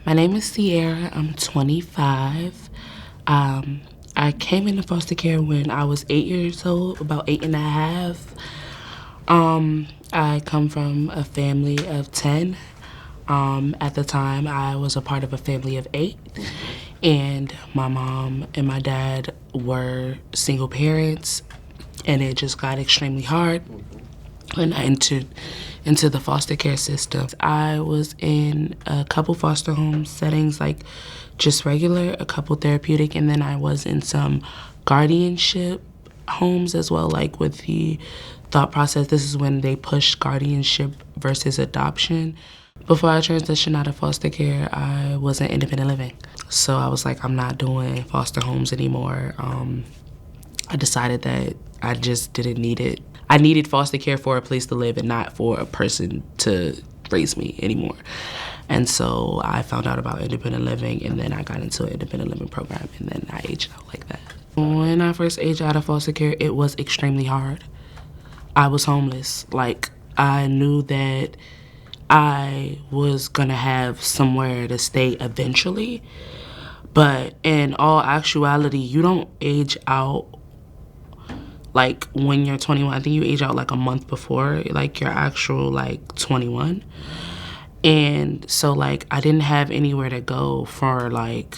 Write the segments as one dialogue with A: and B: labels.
A: My name is Cierra. I'm 25. I came into foster care when I was 8 years old, about 8 and a half. I come from a family of 10. At the time, I was a part of a family of 8, and my mom and my dad were single parents, and it just got extremely hard when I entered into the foster care system. I was in a couple foster home settings, like just regular, a couple therapeutic, and then I was in some guardianship homes as well, like with the thought process. This is when they push guardianship versus adoption. Before I transitioned out of foster care, I was in independent living. So I was like, I'm not doing foster homes anymore. I decided that I just didn't need it. I needed foster care for a place to live and not for a person to raise me anymore. And so I found out about independent living, and then I got into an independent living program, and then I aged out like that. When I first aged out of foster care, it was extremely hard. I was homeless. Like, I knew that I was gonna have somewhere to stay eventually, but in all actuality, you don't age out like when you're 21. I think you age out like a month before like your actual like 21. And so like I didn't have anywhere to go for like,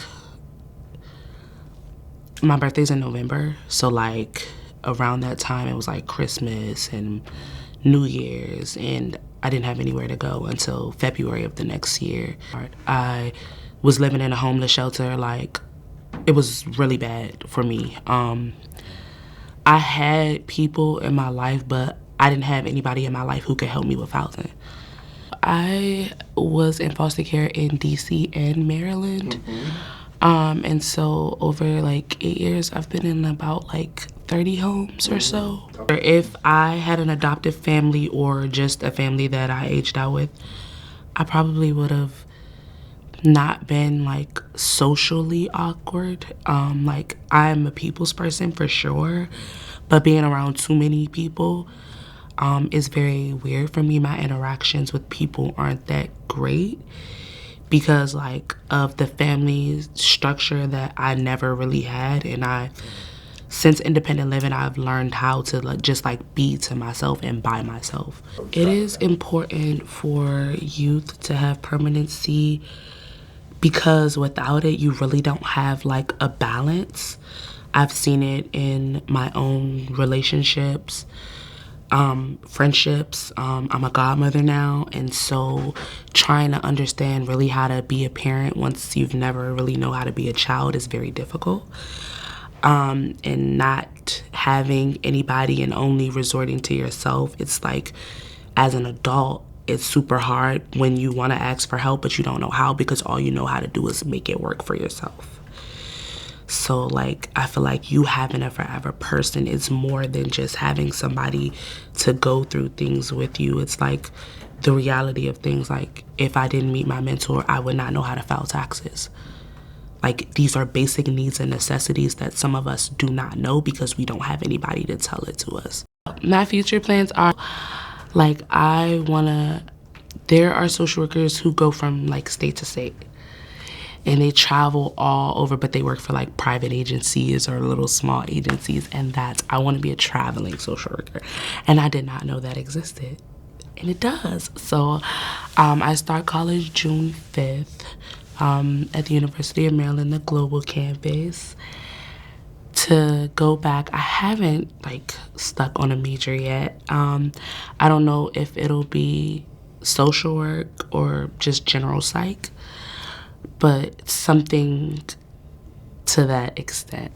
A: my birthday's in November, so like around that time it was like Christmas and New Year's, and I didn't have anywhere to go until February of the next year. I was living in a homeless shelter. Like, it was really bad for me. I had people in my life, but I didn't have anybody in my life who could help me with housing. I was in foster care in DC and Maryland. And so over like 8 years, I've been in about like 30 homes or so. If I had an adoptive family or just a family that I aged out with, I probably would have not been like socially awkward. Like, I'm a people's person for sure, but being around too many people is very weird for me. My interactions with people aren't that great because like of the family structure that I never really had. And since independent living, I've learned how to like just like be to myself and by myself. It is important for youth to have permanency because without it, you really don't have like a balance. I've seen it in my own relationships, friendships. I'm a godmother now, and so trying to understand really how to be a parent once you've never really know how to be a child is very difficult. And not having anybody and only resorting to yourself, it's like, as an adult, it's super hard when you want to ask for help, but you don't know how because all you know how to do is make it work for yourself. So like, I feel like you having a forever person is more than just having somebody to go through things with you. It's like the reality of things. Like, if I didn't meet my mentor, I would not know how to file taxes. Like, these are basic needs and necessities that some of us do not know because we don't have anybody to tell it to us. My future plans are, like, there are social workers who go from like state to state and they travel all over, but they work for like private agencies or little small agencies, and I want to be a traveling social worker. And I did not know that existed, and it does. So I start college June 5th at the University of Maryland, the global campus. To go back, I haven't like stuck on a major yet. I don't know if it'll be social work or just general psych, but something to that extent.